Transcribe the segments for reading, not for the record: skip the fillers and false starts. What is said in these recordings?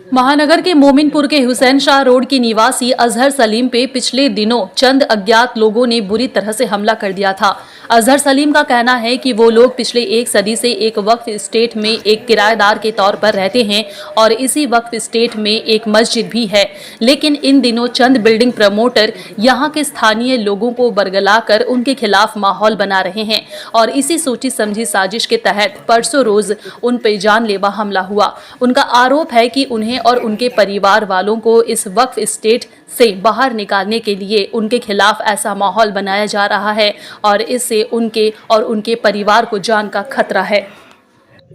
महानगर के मोमिनपुर के हुसैन शाह रोड की निवासी अजहर सलीम पे पिछले दिनों चंद अज्ञात लोगों ने बुरी तरह से हमला कर दिया था। अजहर सलीम का कहना है कि वो लोग पिछले एक सदी से एक वक्फ स्टेट में एक किराएदार के तौर पर रहते हैं और इसी वक्फ स्टेट में एक मस्जिद भी है, लेकिन इन दिनों चंद बिल्डिंग प्रमोटर यहाँ के स्थानीय लोगों को बरगलाकर उनके खिलाफ माहौल बना रहे हैं और इसी सोची समझी साजिश के तहत परसों रोज उन पर जानलेवा हमला हुआ। उनका आरोप है कि उन्हें और उनके परिवार वालों को इस वक्फ स्टेट से बाहर निकालने के लिए उनके खिलाफ ऐसा माहौल बनाया जा रहा है और इससे उनके और उनके परिवार को जान का खतरा है।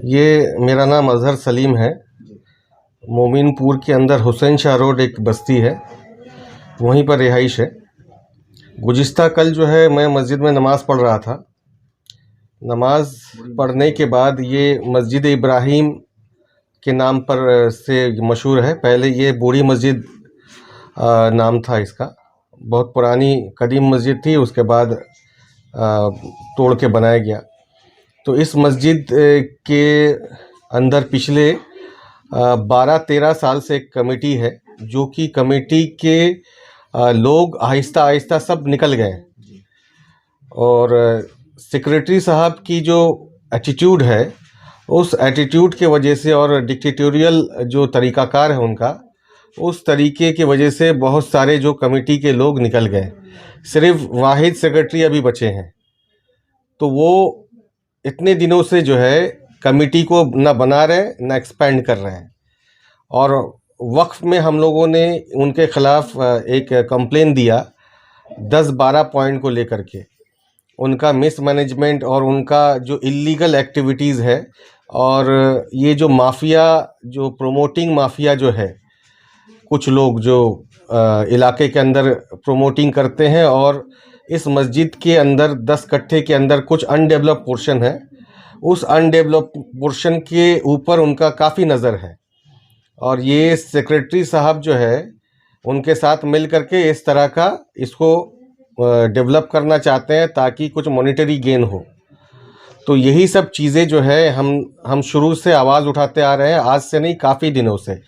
ये मेरा नाम अजहर सलीम है। मोमिनपुर के अंदर हुसैन शाह रोड एक बस्ती है, वहीं पर रिहाइश है। गुज़िश्ता कल जो है मैं मस्जिद में नमाज़ पढ़ रहा था। नमाज पढ़ने के बाद ये मस्जिद इब्राहिम के नाम पर से मशहूर है। पहले ये बूढ़ी मस्जिद नाम था इसका। बहुत पुरानी कदीम मस्जिद थी, उसके बाद तोड़ के बनाया गया। तो इस मस्जिद के अंदर पिछले 12-13 साल से एक कमेटी है, जो कि कमेटी के लोग आहिस्ता आहिस्ता सब निकल गए और सेक्रेटरी साहब की जो एटीट्यूड है, उस एटीट्यूड के वजह से और डिक्टेटोरियल जो तरीक़ाकार है उनका, उस तरीके की वजह से बहुत सारे जो कमेटी के लोग निकल गए। सिर्फ वाहिद सेक्रेटरी अभी बचे हैं। तो वो इतने दिनों से जो है कमेटी को ना बना रहे ना एक्सपेंड कर रहे हैं। और वक्फ में हम लोगों ने उनके ख़िलाफ़ एक कंप्लेन दिया 10-12 पॉइंट को लेकर के। उनका मिसमैनेजमेंट और उनका जो इल्लीगल एक्टिविटीज़ है और ये जो माफिया, जो प्रोमोटिंग माफिया जो है, कुछ लोग जो इलाके के अंदर प्रोमोटिंग करते हैं और इस मस्जिद के अंदर 10 कट्ठे के अंदर कुछ अनडेवलप पोर्शन है, उस अनडेवलप पोर्शन के ऊपर उनका काफ़ी नज़र है। और ये सेक्रेटरी साहब जो है उनके साथ मिल करके इस तरह का इसको डेवलप करना चाहते हैं ताकि कुछ मॉनेटरी गेन हो। तो यही सब चीज़ें जो है हम शुरू से आवाज़ उठाते आ रहे हैं, आज से नहीं काफ़ी दिनों से।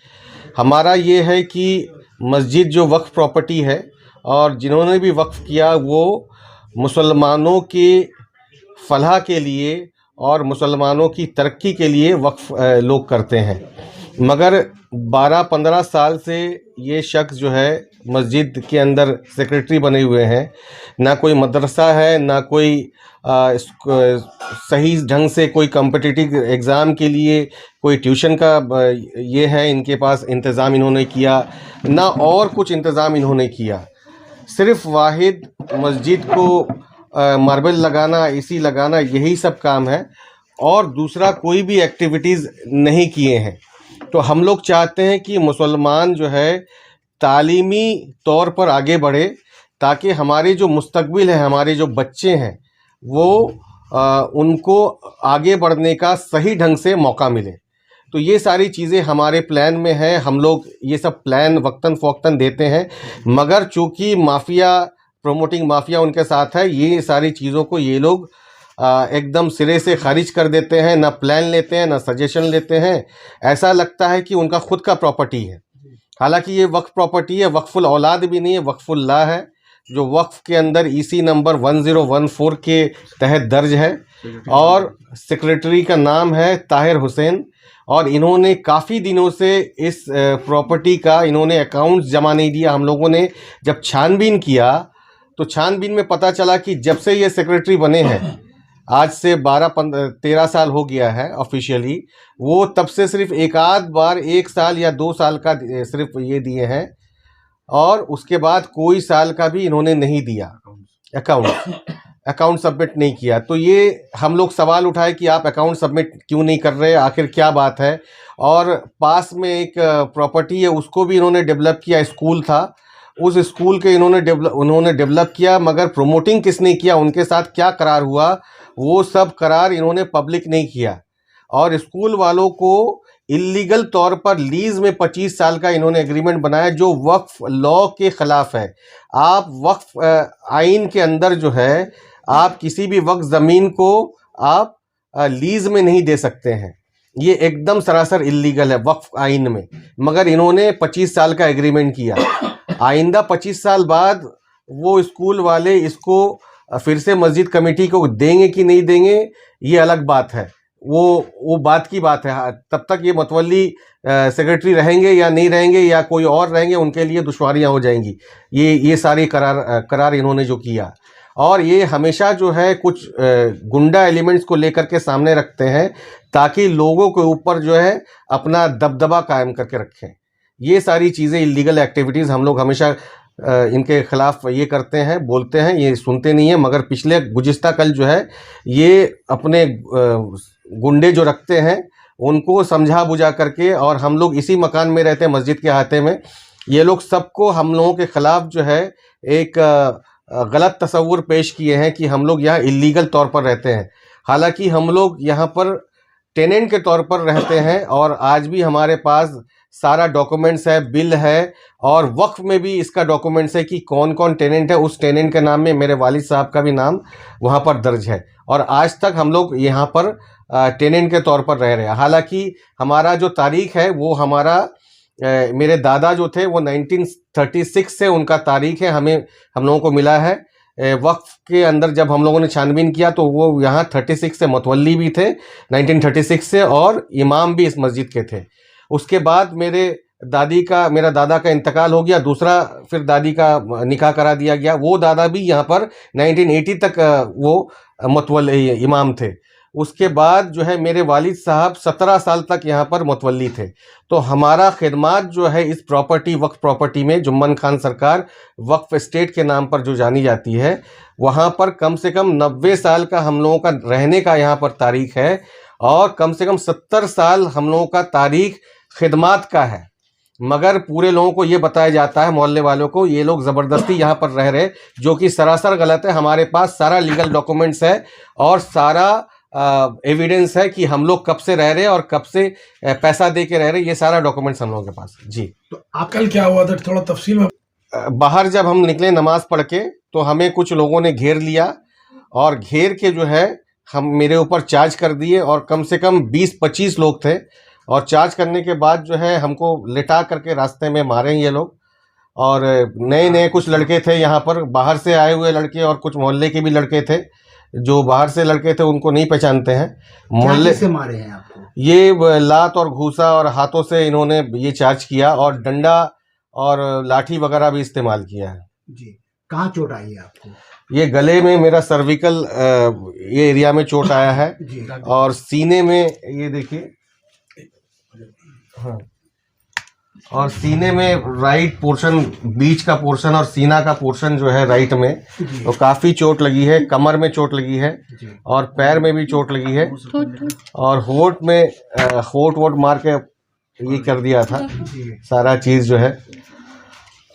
हमारा ये है कि मस्जिद जो वक्फ प्रॉपर्टी है और जिन्होंने भी वक्फ किया वो मुसलमानों के फलाह के लिए और मुसलमानों की तरक्की के लिए वक्फ लोग करते हैं। मगर 12-15 साल से ये शख्स जो है मस्जिद के अंदर सेक्रेटरी बने हुए हैं। ना कोई मदरसा है, ना कोई सही ढंग से कोई कॉम्पिटिटिव एग्ज़ाम के लिए कोई ट्यूशन का ये है इनके पास इंतज़ाम इन्होंने किया, ना और कुछ इंतज़ाम इन्होंने किया। सिर्फ़ वाहिद मस्जिद को मार्बल लगाना, एसी लगाना, यही सब काम है और दूसरा कोई भी एक्टिविटीज़ नहीं किए हैं। तो हम लोग चाहते हैं कि मुसलमान जो है तालीमी तौर पर आगे बढ़े, ताकि हमारे जो मुस्तकबिल है, हमारे जो बच्चे हैं, वो उनको आगे बढ़ने का सही ढंग से मौका मिले। तो ये सारी चीज़ें हमारे प्लान में है। हम लोग ये सब प्लान वक्तन फ़ौक्तन देते हैं, मगर चूँकि माफिया, प्रोमोटिंग माफिया उनके साथ है, ये सारी चीज़ों को ये लोग एकदम सिरे से खारिज कर देते हैं। ना प्लान लेते हैं, ना सजेशन लेते हैं। ऐसा लगता है कि उनका खुद का प्रॉपर्टी है, हालांकि ये वक्फ प्रॉपर्टी है। वक्फुल औलाद भी नहीं है, वक्फुल्लाह है, जो वक्फ के अंदर ईसी नंबर 1014 के तहत दर्ज है और सेक्रेटरी का नाम है ताहिर हुसैन। और इन्होंने काफ़ी दिनों से इस प्रॉपर्टी का इन्होंने अकाउंट्स जमा नहीं दिया। हम लोगों ने जब छानबीन किया तो छानबीन में पता चला कि जब से ये सेक्रेटरी बने हैं, आज से 12-13 साल हो गया है ऑफिशियली, वो तब से सिर्फ एक आध बार 1 साल या 2 साल का सिर्फ ये दिए हैं और उसके बाद कोई साल का भी इन्होंने नहीं दिया अकाउंट सबमिट नहीं किया। तो ये हम लोग सवाल उठाए कि आप अकाउंट सबमिट क्यों नहीं कर रहे, आखिर क्या बात है। और पास में एक प्रॉपर्टी है, उसको भी इन्होंने डेवलप किया, स्कूल था, उस स्कूल के उन्होंने डेवलप किया, मगर प्रमोटिंग किसने किया, उनके साथ क्या करार हुआ, वो सब करार इन्होंने पब्लिक नहीं किया। और स्कूल वालों को इल्लीगल तौर पर लीज़ में 25 साल का इन्होंने एग्रीमेंट बनाया, जो वक्फ लॉ के ख़िलाफ़ है। आप वक्फ आइन के अंदर जो है, आप किसी भी वक्त ज़मीन को आप लीज़ में नहीं दे सकते हैं। ये एकदम सरासर इल्लीगल है वक्फ आइन में। मगर इन्होंने 25 साल का एग्रीमेंट किया। आइंदा 25 साल बाद वो स्कूल वाले इसको फिर से मस्जिद कमेटी को देंगे कि नहीं देंगे, ये अलग बात है। वो बात की बात है। तब तक ये मतवल्ली सेक्रेटरी रहेंगे या नहीं रहेंगे या कोई और रहेंगे, उनके लिए दुश्वारियां हो जाएंगी। ये सारे करार इन्होंने जो किया, और ये हमेशा जो है कुछ गुंडा एलिमेंट्स को लेकर के सामने रखते हैं ताकि लोगों के ऊपर जो है अपना दबदबा कायम करके रखें। ये सारी चीज़ें इलीगल एक्टिविटीज़ हम लोग हमेशा इनके खिलाफ ये करते हैं, बोलते हैं, ये सुनते नहीं है। मगर पिछले गुज़िश्ता कल जो है ये अपने गुंडे जो रखते हैं उनको समझा बुझा करके, और हम लोग इसी मकान में रहते हैं मस्जिद के अहाते में, ये लोग सबको हम लोगों के ख़िलाफ़ जो है एक गलत तस्वुर पेश किए हैं कि हम लोग यहाँ इल्लीगल तौर पर रहते हैं। हालांकि हम लोग यहाँ पर टेनेंट के तौर पर रहते हैं, और आज भी हमारे पास सारा डॉक्यूमेंट्स है, बिल है, और वक्फ में भी इसका डॉक्यूमेंट्स है कि कौन कौन टेनेंट है। उस टेनेंट के नाम में मेरे वालिद साहब का भी नाम वहाँ पर दर्ज है, और आज तक हम लोग यहाँ पर टेनेंट के तौर पर रह रहे हैं। हालांकि हमारा जो तारीख है वो हमारा मेरे दादा जो थे वो 1936 से उनका तारीख है, हम लोगों को मिला है। वक्फ के अंदर जब हम लोगों ने छानबीन किया तो वो यहाँ 36 से मतवल्ली भी थे 1936 से, और इमाम भी इस मस्जिद के थे। उसके बाद मेरा दादा का इंतकाल हो गया, दूसरा फिर दादी का निकाह करा दिया गया। वो दादा भी यहाँ पर 1980 तक वो मतवल्ली इमाम थे। उसके बाद जो है मेरे वालिद साहब 17 साल तक यहाँ पर मतवल्ली थे। तो हमारा खिदमात जो है इस प्रॉपर्टी, वक्फ प्रॉपर्टी में जुम्मन खान सरकार वक्फ एस्टेट के नाम पर जो जानी जाती है, वहाँ पर कम से कम 90 साल का हम लोगों का रहने का यहाँ पर तारीख है, और कम से कम 70 साल हम लोगों का तारीख खिदमात का है। मगर पूरे लोगों को ये बताया जाता है, मोहल्ले वालों को, ये लोग ज़बरदस्ती यहाँ पर रह रहे, जो कि सरासर गलत है। हमारे पास सारा लीगल डॉक्यूमेंट्स है और सारा एविडेंस है कि हम लोग कब से रह रहे हैं और कब से पैसा दे के रह रहे हैं। ये सारा डॉक्यूमेंट्स हम लोगों के पास। जी, तो आप कल क्या हुआ था, थोड़ा तफसील में? बाहर जब हम निकले नमाज पढ़ के तो हमें कुछ लोगों ने घेर लिया, और घेर के जो है हम मेरे ऊपर चार्ज कर दिए, और कम से कम 20-25 लोग थे। और चार्ज करने के बाद जो है हमको लिटा करके रास्ते में मारे ये लोग। और नए कुछ लड़के थे यहाँ पर, बाहर से आए हुए लड़के, और कुछ मोहल्ले के भी लड़के थे। जो बाहर से लड़के थे उनको नहीं पहचानते हैं। मोहल्ले से मारे हैं आपको? ये लात और घूसा और हाथों से इन्होंने ये चार्ज किया, और डंडा और लाठी वगैरह भी इस्तेमाल किया है। जी, कहाँ चोट आई है आपको? ये गले में मेरा सर्विकल ये एरिया में चोट आया है, जी, और सीने में ये देखिए, हाँ, और सीने में राइट पोर्शन, बीच का पोर्शन और सीना का पोर्शन जो है राइट में, तो काफ़ी चोट लगी है। कमर में चोट लगी है, और पैर में भी चोट लगी है, और होंठ में होंठ मार के ये कर दिया था सारा चीज़ जो है।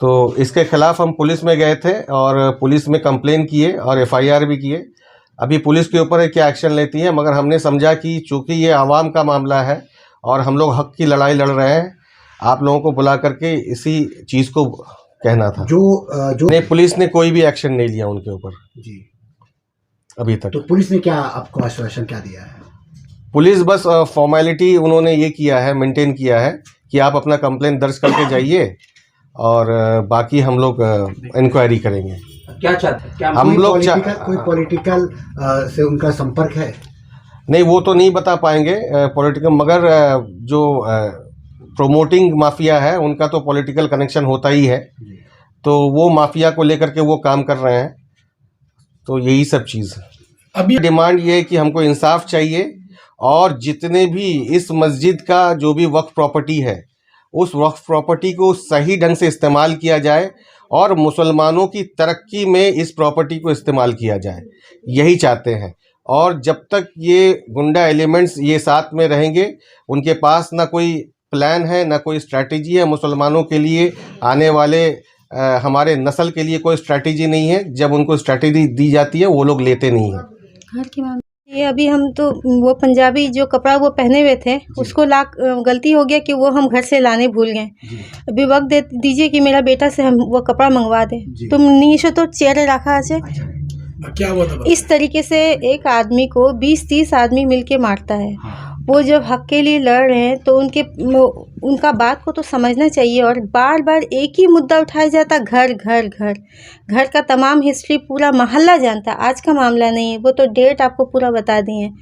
तो इसके खिलाफ हम पुलिस में गए थे, और पुलिस में कंप्लेन किए और FIR भी किए। अभी पुलिस के ऊपर क्या एक्शन लेती है, मगर हमने समझा कि चूँकि ये आवाम का मामला है और हम लोग हक की लड़ाई लड़ रहे हैं, आप लोगों को बुला करके इसी चीज़ को कहना था। जो नहीं, पुलिस ने कोई भी एक्शन नहीं लिया उनके ऊपर जी अभी तक। तो पुलिस ने क्या आपको आश्वासन क्या दिया है? पुलिस बस फॉर्मेलिटी उन्होंने ये किया है, मेंटेन किया है कि आप अपना कंप्लेंट दर्ज करके जाइए, और बाकी हम लोग इंक्वायरी करेंगे। क्या चाहते हैं? क्या हम लोग कोई पॉलिटिकल से उनका संपर्क है? नहीं, वो तो नहीं बता पाएंगे पॉलिटिकल, मगर जो प्रोमोटिंग माफिया है उनका तो पॉलिटिकल कनेक्शन होता ही है, तो वो माफिया को लेकर के वो काम कर रहे हैं। तो यही सब चीज़ है। अभी डिमांड ये है कि हमको इंसाफ चाहिए, और जितने भी इस मस्जिद का जो भी वक्फ प्रॉपर्टी है, उस वक्फ प्रॉपर्टी को सही ढंग से इस्तेमाल किया जाए, और मुसलमानों की तरक्की में इस प्रॉपर्टी को इस्तेमाल किया जाए, यही चाहते हैं। और जब तक ये गुंडा एलिमेंट्स ये साथ में रहेंगे, उनके पास ना कोई प्लान है ना कोई स्ट्रैटेजी है मुसलमानों के लिए, आने वाले हमारे नस्ल के लिए कोई स्ट्रैटेजी नहीं है। जब उनको स्ट्रैटेजी दी जाती है वो लोग लेते नहीं हैं। घर की मांग ये अभी हम तो वो पंजाबी जो कपड़ा वो पहने हुए थे उसको गलती हो गया कि वो हम घर से लाने भूल गए। अभी वक्त दे दीजिए कि मेरा बेटा से हम वो कपड़ा मंगवा दे। तुम नीचे तो चेहरे रखा है। क्या हुआ था? इस तरीके से एक आदमी को 20-30 आदमी मिलके मारता है। वो जब हक के लिए लड़ रहे हैं तो उनका बात को तो समझना चाहिए। और बार बार एक ही मुद्दा उठाया जाता, घर घर घर घर का तमाम हिस्ट्री पूरा मोहल्ला जानता। आज का मामला नहीं है, वो तो डेट आपको पूरा बता दिए हैं।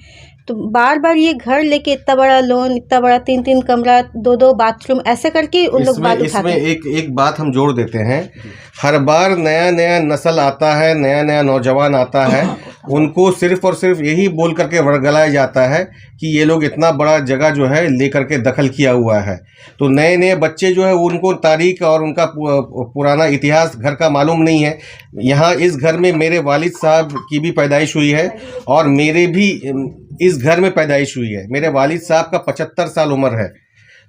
तो बार बार ये घर लेके इतना बड़ा लोन, इतना बड़ा 3-3 कमरा, 2-2 बाथरूम, ऐसे करके उन लोग बात उठाते हैं। इसमें एक बात हम जोड़ देते हैं, हर बार नया नया नस्ल आता है, नया नया नौजवान आता है, उनको सिर्फ और सिर्फ यही बोल करके वर्गलाया जाता है कि ये लोग इतना बड़ा जगह जो है लेकर के दखल किया हुआ है। तो नए नए बच्चे जो है उनको तारीख और उनका पुराना इतिहास घर का मालूम नहीं है। यहाँ इस घर में मेरे वालिद साहब की भी पैदाइश हुई है और मेरे भी इस घर में पैदाइश हुई है। मेरे वालिद साहब का 75 साल उम्र है,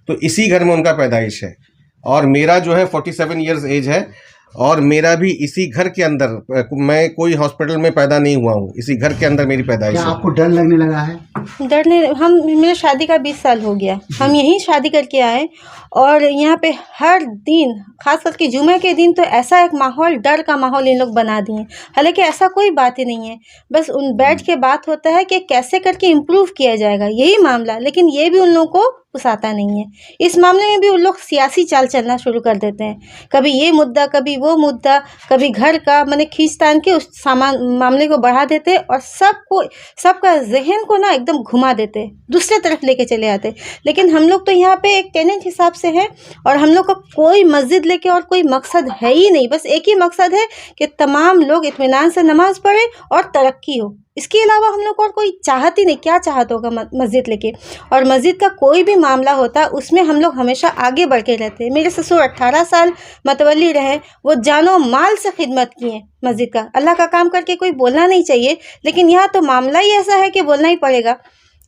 तो इसी घर में उनका पैदाइश है। और मेरा जो है 47 ईयर्स एज है और मेरा भी इसी घर के अंदर, मैं कोई हॉस्पिटल में पैदा नहीं हुआ हूँ, इसी घर के अंदर मेरी पैदाइश क्या है। आपको डर लगने लगा है? डर नहीं, मेरे शादी का 20 साल हो गया, हम यहीं शादी करके आए और यहाँ पे हर दिन, खास करके जुमे के दिन तो ऐसा एक माहौल, डर का माहौल इन लोग बना दिए। हालांकि ऐसा कोई बात ही नहीं है, बस उन बैठ के बात होता है कि कैसे करके इम्प्रूव किया जाएगा, यही मामला। लेकिन ये भी उन लोगों को पुसाता नहीं है। इस मामले में भी उन लोग सियासी चाल चलना शुरू कर देते हैं, कभी ये मुद्दा, कभी वो मुद्दा, कभी घर का, मैंने खींचतान के उस मामले को बढ़ा देते और सबका जहन को ना एकदम घुमा देते, दूसरे तरफ लेके चले आते। लेकिन हम लोग तो यहाँ पे एक टेनेंट हिसाब से हैं और हम लोग का कोई मस्जिद लेके और कोई मकसद है ही नहीं। बस एक ही मकसद है कि तमाम लोग इत्मीनान से नमाज पढ़े और तरक्की हो। इसके अलावा हम लोग को और कोई चाहत ही नहीं। क्या चाहत होगा मस्जिद लेके? और मस्जिद का कोई भी मामला होता है उसमें हम लोग हमेशा आगे बढ़ के रहते हैं। मेरे ससुर 18 साल मतवली रहे, वो जानो माल से खिदमत किए मस्जिद का। अल्लाह का काम करके कोई बोलना नहीं चाहिए, लेकिन यहाँ तो मामला ही ऐसा है कि बोलना ही पड़ेगा।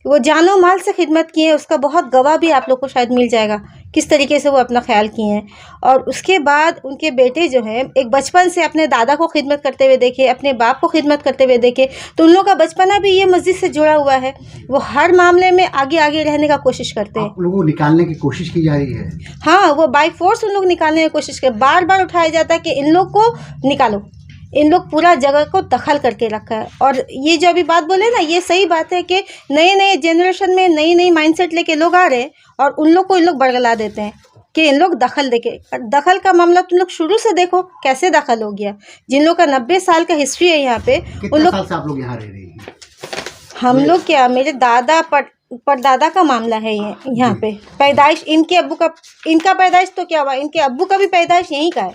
वो जानो माल से खिदमत किए, उसका बहुत गवाह भी आप लोग को शायद मिल जाएगा, किस तरीके से वो अपना ख्याल किए हैं। और उसके बाद उनके बेटे जो हैं, एक बचपन से अपने दादा को खिदमत करते हुए देखे, अपने बाप को खिदमत करते हुए देखे, तो उन लोगों का बचपना भी ये मस्जिद से जुड़ा हुआ है। वो हर मामले में आगे आगे रहने का कोशिश करते हैं। आप लोगों को निकालने की कोशिश की जा रही है? हाँ, वो बाई फोर्स उन लोग निकालने की कोशिश कर, बार बार उठाया जाता है कि इन लोग को निकालो। इन लोग पूरा जगह को दखल करके रखा है। और ये जो अभी बात बोले ना, ये सही बात है कि नए नए जनरेशन में नई नई माइंडसेट लेके लोग आ रहे हैं और उन लोग को इन लोग बरगला देते हैं कि इन लोग दखल देके। दखल का मामला तुम लोग शुरू से देखो कैसे दखल हो गया। जिन लोग का 90 साल का हिस्ट्री है यहाँ पे, उन लोग, साल से आप लोग यहाँ रह रही हैं? हम लोग क्या, मेरे दादा परदादा का मामला है ये यहाँ पे। पैदाइश इनके अब्बू का, इनका पैदाइश तो क्या हुआ, इनके अब्बू का भी पैदाइश यहीं का है।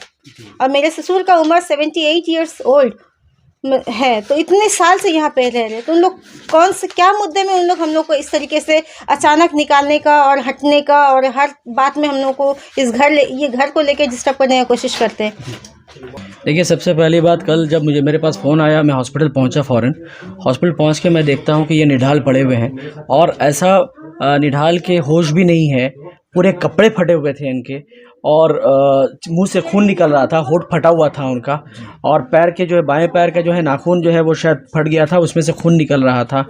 और मेरे ससुर का उम्र 78 ईयर्स ओल्ड है। तो इतने साल से यहाँ पे रह रहे, तो उन लोग कौन से क्या मुद्दे में उन लोग हम लोग को इस तरीके से अचानक निकालने का और हटने का, और हर बात में हम लोग को इस ये घर को लेके डिस्टर्ब करने की कोशिश करते हैं। देखिए, सबसे पहली बात, कल जब मेरे पास फ़ोन आया, मैं हॉस्पिटल पहुंचा। फ़ौरन हॉस्पिटल पहुंच के मैं देखता हूं कि ये निढाल पड़े हुए हैं और ऐसा निढाल के होश भी नहीं है, पूरे कपड़े फटे हुए थे इनके और मुंह से खून निकल रहा था, होंठ फटा हुआ था उनका, और पैर के जो है, बाएं पैर का जो है नाखून जो है वो शायद फट गया था, उसमें से खून निकल रहा था।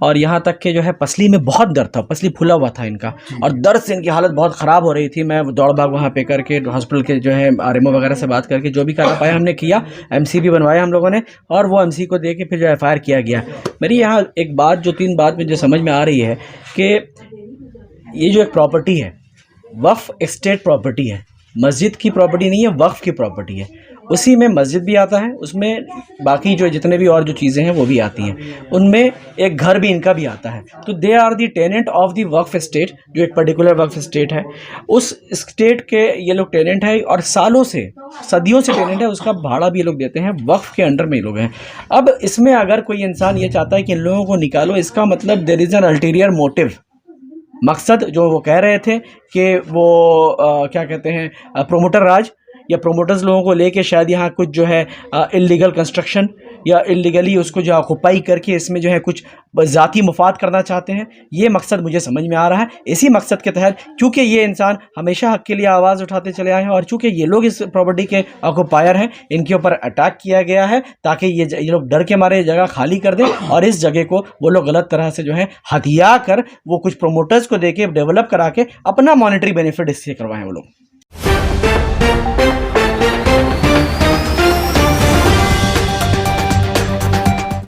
और यहाँ तक कि जो है पसली में बहुत दर्द था, पसली फूला हुआ था इनका, और दर्द से इनकी हालत बहुत ख़राब हो रही थी। मैं दौड़ भाग वहाँ पे करके हॉस्पिटल के जो है आरएमओ वगैरह से बात करके जो भी करना पाया हमने किया। MC भी बनवाया हम लोगों ने, और वो MC को दे के फिर जो FIR किया गया। मेरी यहाँ एक बात, जो 3 बात में जो समझ में आ रही है कि ये जो एक प्रॉपर्टी है, वक्फ एस्टेट प्रॉपर्टी है, मस्जिद की प्रॉपर्टी नहीं है, वक्फ की प्रॉपर्टी है। उसी में मस्जिद भी आता है, उसमें बाकी जो जितने भी और जो चीज़ें हैं वो भी आती हैं, उनमें एक घर भी इनका भी आता है। तो they are the tenant of the Waqf estate, जो एक पर्टिकुलर वक्फ एस्टेट है, उस स्टेट के ये लोग टेनेंट है और सालों से, सदियों से टेनेंट है। उसका भाड़ा भी ये लोग देते हैं, वक्फ के अंडर में ये लोग हैं। अब इसमें अगर कोई इंसान ये चाहता है कि इन लोगों को निकालो, इसका मतलब there is an ulterior motive, मकसद जो वो कह रहे थे कि वो क्या कहते हैं, प्रोमोटर राज या प्रोमोटर्स लोगों को लेके शायद यहाँ कुछ जो है इल्लीगल कंस्ट्रक्शन या इल्लीगली उसको जो ऑक्युपाई करके इसमें जो है कुछ ज़ाती मुफाद करना चाहते हैं। ये मकसद मुझे समझ में आ रहा है। इसी मकसद के तहत, क्योंकि ये इंसान हमेशा हक के लिए आवाज़ उठाते चले आए हैं और चूँकि ये लोग इस प्रॉपर्टी के ऑक्युपायर हैं, इनके ऊपर अटैक किया गया है ताकि ये लोग डर के मारे जगह खाली कर दें और इस जगह को वो लोग गलत तरह से जो है हथिया कर वो कुछ प्रोमोटर्स को दे के डेवलप करा के अपना मॉनेटरी बेनिफिट इससे करवाएं वो लोग।